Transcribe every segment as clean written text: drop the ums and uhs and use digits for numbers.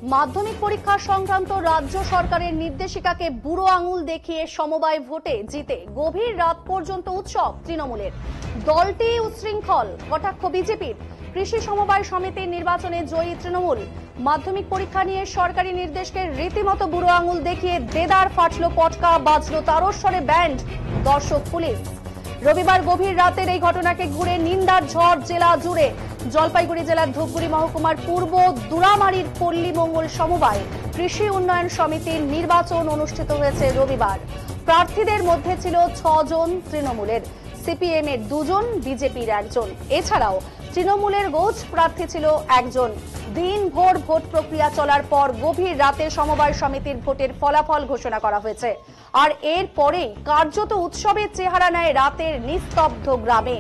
মাধ্যমিক পরীক্ষা সংক্রান্ত রাজ্য সরকারের নির্দেশিকাকে বুড়ো আঙুল দেখিয়ে সমবায় ভোটে জিতে গভীর রাত পর্যন্ত উৎসব তৃণমূলের। দলটি উচ্ছৃঙ্খল, কটাক্ষ বিজেপির। কৃষি সমবায় সমিতির নির্বাচনে জয়ী তৃণমূল। মাধ্যমিক পরীক্ষা নিয়ে সরকারি নির্দেশকে রীতিমতো বুড়ো আঙুল দেখিয়ে দেদার ফাটল পটকা, বাজল তারস্বরে ব্যান্ড, দর্শক পুলিশ। রবিবার গভীর রাতের এই ঘটনাকে ঘুরে নিন্দার ঝড় জেলা জুড়ে। জলপাইগুড়ি জেলার ধূপগুড়ি মহকুমার পূর্ব দুরামারির পল্লী মঙ্গল সমবায় কৃষি উন্নয়ন সমিতির নির্বাচন অনুষ্ঠিত হয়েছে রবিবার। প্রার্থীদের মধ্যে ছিল 6 জন তৃণমূলের, সিপিএম এর 2 জন, বিজেপির 1 জন। এছাড়াও তৃণমূলের গোছ প্রার্থী ছিল 1 জন। দিনভর ভোট প্রক্রিয়া চলার পর গভীর রাতে সমবায় সমিতির ভোটের ফলাফল ঘোষণা করা হয়েছে। আর এরপরেই কার্যত উৎসবের চেহারা নেয় রাতের নিস্তব্ধ গ্রামে।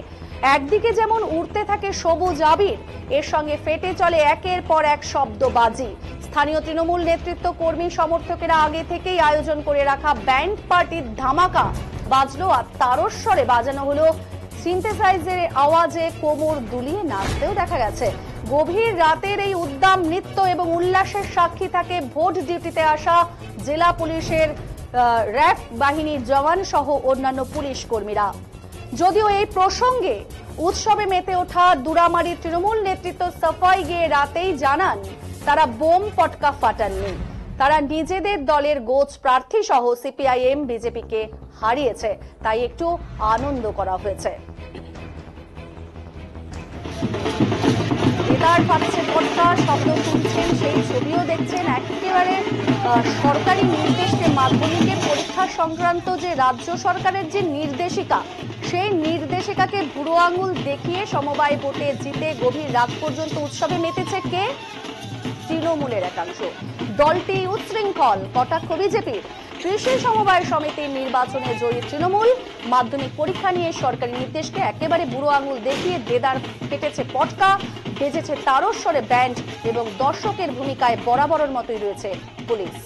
একদিকে যেমন উড়তে থাকে সবুজ আবির, এর সঙ্গে ফেটে চলে একের পর এক শব্দবাজি। স্থানীয় তৃণমূল নেতৃত্ব, কর্মী, সমর্থকেরা আগে থেকেই আয়োজন করে রাখা ব্যান্ড পার্টির ধামাকা বাজলো আর তারস্বরে বাজানো হলো সিনথেসাইজারের আওয়াজে কোমর দুলিয়ে নাচতেও দেখা গেছে। গভীর রাতের এই উদ্দাম নৃত্য এবং উল্লাসের সাক্ষী থাকে ভোট ডিউটিতে আসা জেলা পুলিশের র্যাব বাহিনীর জওয়ান সহ অন্যান্য পুলিশ কর্মীরা। যদিও এই প্রসঙ্গে উৎসবে মেতে ওঠা দুরামারির তৃণমূল নেতৃত্ব সাফাই গেয়ে রাতেই জানান তারা বোম পটকা ফাটাননি, তারা নিজেদের দলের গোছ প্রার্থী সহ সিপিআইএম বিজেপিকে হারিয়েছে, তাই একটু আনন্দ করা হয়েছে। দেদার ফাটছে পটকা, শব্দ শুনছেন, সেই ছবিও দেখছেন। একেবারে সরকারি নির্দেশকে, মাধ্যমিকের পরীক্ষা সংক্রান্ত যে রাজ্য সরকারের যে নির্দেশিকা, সেই নির্দেশিকাকে বুড়ো আঙুল দেখিয়ে সমবায় ভোটে জিতে গভীর রাত পর্যন্ত উৎসবে মেতেছে কে? তৃণমূলের একাংশ। দলটি উচ্ছৃঙ্খল, কটাক্ষ বিজেপির। কৃষি সমবায় সমিতির নির্বাচনে জয়ী তৃণমূল। মাধ্যমিক পরীক্ষা নিয়ে সরকারি নির্দেশকে একেবারে বুড়ো আঙুল দেখিয়ে দেদার ফেটেছে পটকা, বেজেছে তারস্বরে ব্যান্ড এবং দর্শকের ভূমিকায় বরাবরের মতোই রয়েছে পুলিশ।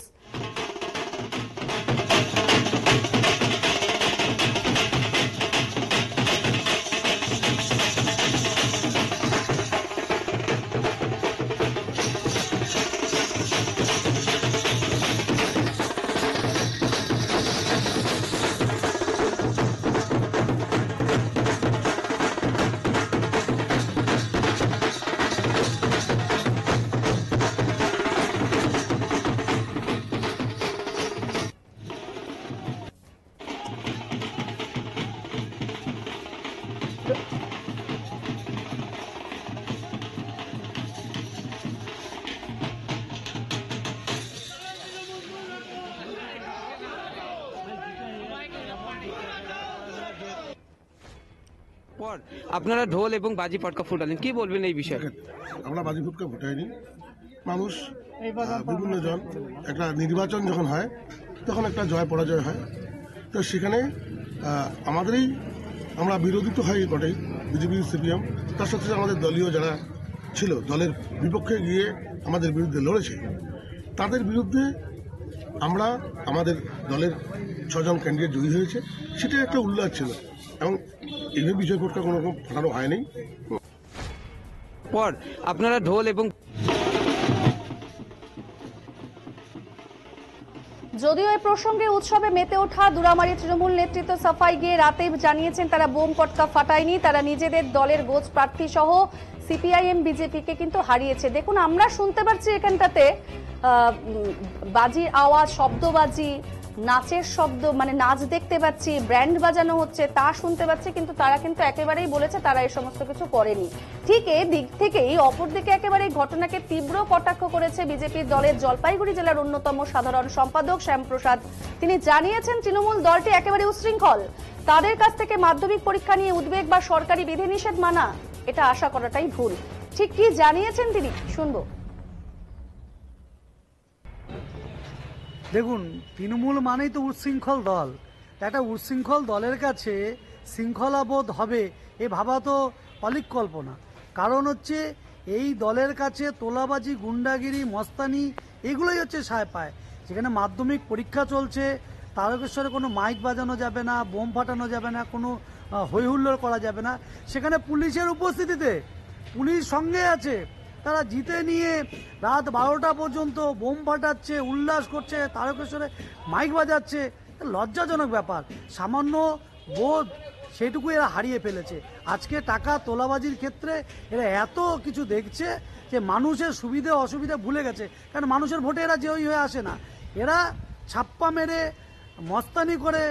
আপনারা ঢোল এবং বাজি পটকা ফুটালেন, কি বলবেন এই বিষয়ে? আমরা বাজি ফুটকা ফুটাইনি। মানুষ বিভিন্ন জন, একটা নির্বাচন যখন হয় তখন একটা জয় পরাজয় হয়, তো সেখানে আমাদেরই আমরা বিরোধী তো হয় বটেই, বিজেপি সিপিএম, তার সাথে আমাদের দলীয় যারা ছিল দলের বিপক্ষে গিয়ে আমাদের বিরুদ্ধে লড়েছে, তাদের বিরুদ্ধে আমরা আমাদের দলের 6 জন ক্যান্ডিডেট জয়ী হয়েছে, সেটা একটা উল্লাস ছিল এবং এইভাবে বিজয় পটকা কোনো রকম ফাটানো হয়নি। পর আপনারা ঢোল এবং যদিও এই প্রসঙ্গে উৎসবে মেতে ওঠা দুরামারি তৃণমূল নেতৃত্ব সাফাই গিয়ে রাতে জানিয়েছেন তারা বোম পটকা ফাটায়নি, তারা নিজেদের দলের গোছ প্রার্থী সহ সিপিআইএম বিজেপিকে কিন্তু হারিয়েছে। দেখুন, আমরা শুনতে পাচ্ছি এখানটাতে বাজির আওয়াজ, শব্দবাজি, নাচের শব্দ, মানে নাচ দেখতে পাচ্ছি, ব্র্যান্ড বাজানো হচ্ছে, তা শুনতে পাচ্ছি, কিন্তু তারা কিন্তু একেবারেই বলেছে তারা এই সমস্ত কিছু করেনি। ঠিক এই দিক থেকেই অপরদিকে একেবারে ঘটনাকে তীব্র কটাক্ষ করেছে বিজেপির দলের জলপাইগুড়ি জেলার অন্যতম সাধারণ সম্পাদক শ্যামপ্রসাদ। তিনি জানিয়েছেন তৃণমূল দলটি একেবারে উচ্ছৃঙ্খল, তাদের কাছ থেকে মাধ্যমিক পরীক্ষা নিয়ে উদ্বেগ বা সরকারি বিধিনিষেধ মানা এটা আশা করাটাই ভুল। ঠিক কি জানিয়েছেন তিনি, শুনবো। দেখুন, তৃণমূল মানেই তো উচ্ছৃঙ্খল দল। একটা উচ্ছৃঙ্খল দলের কাছে শৃঙ্খলাবোধ হবে এ ভাবা তো অলিক কল্পনা। কারণ হচ্ছে এই দলের কাছে তোলাবাজি, গুন্ডাগিরি, মস্তানি এগুলোই হচ্ছে সায় পায়। যেখানে মাধ্যমিক পরীক্ষা চলছে, তারকেশ্বরে কোনো মাইক বাজানো যাবে না, বোম ফাটানো যাবে না, কোনো হই হুল্লোড় করা যাবে না। সেখানে পুলিশের উপস্থিতিতে, পুলিশ সঙ্গে আছে, তারা জিতে নিয়ে রাত 12টা পর্যন্ত বোম ফাটাচ্ছে, উল্লাস করছে, তারকেশ্বরে মাইক বাজাচ্ছে। লজ্জাজনক ব্যাপার। সামান্য বোধ সেটুকু এরা হারিয়ে ফেলেছে। আজকে টাকা তোলাবাজির ক্ষেত্রে এরা এত কিছু দেখছে যে মানুষের সুবিধে অসুবিধা ভুলে গেছে। কারণ মানুষের ভোটে এরা জয়ী হয়ে আসে না, এরা ছাপ্পা মেরে মস্তানি করে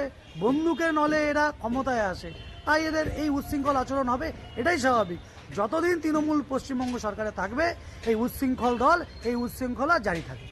বন্দুকের নলে এরা ক্ষমতায় আসে। তাই এদের এই উচ্ছৃঙ্খল আচরণ হবে, এটাই স্বাভাবিক। যতদিন তৃণমূল পশ্চিমবঙ্গ সরকারে থাকবে এই উচ্ছৃঙ্খল দল, এই উচ্ছৃঙ্খলা জারি থাকবে।